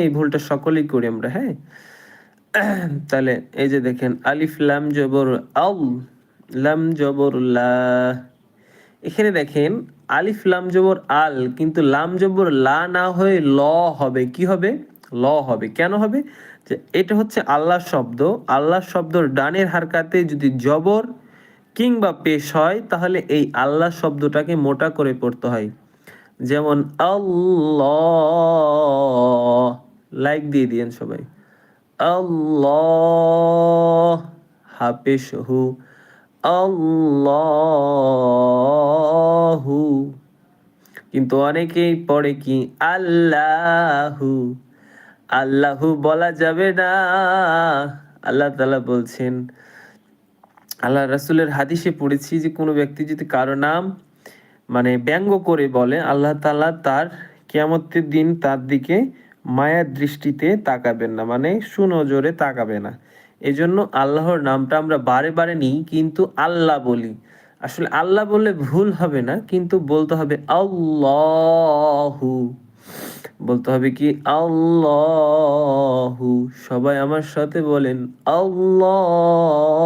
এই ভুলটা সকলেই করি আমরা, হ্যাঁ? তাহলে এই যে দেখেন আলিফ লাম জবর আল, লাম জবর লা। এখানে দেখেন আলিফ লাম জবর আল, কিন্তু লাম জবর লা না হয়ে ল হবে। কি হবে? ল হবে। কেন হবে? যে এটা হচ্ছে আল্লাহ শব্দ। আল্লাহ শব্দর ডানের হারকাতে যদি জবর কিংবা পেশ হয়, তাহলে এই আল্লাহ শব্দটাকে মোটা করে পড়তে হয়। যেমন আল্লাহ, লাইক দিয়ে দিয়েন সবাই। আল্লাহ, হাফেশ হু, আল্লাহু। কিন্তু অনেকেই পড়ে কি আল্লাহু। আল্লাহু বলা যাবে না। আল্লাহ তাআলা বলছেন, আল্লাহ রাসূলের হাদিসে পড়েছি যে কোনো ব্যক্তি যদি কারো নাম মানে ব্যঙ্গ করে বলে, আল্লাহ তাআলা তার কিয়ামতের দিন তার দিকে মায়ার দৃষ্টিতে তাকাবেন না, মানে সুনজরে তাকাবে না। এজন্য আল্লাহর নামটা আমরা বারে বারে নিই, কিন্তু আল্লাহ বলি। আসলে আল্লাহ বললে ভুল হবে না, কিন্তু বলতে হবে আল্লাহু। বলতে হবে কি আল্লাহু। সবাই আমার সাথে বলেন আল্লাহ।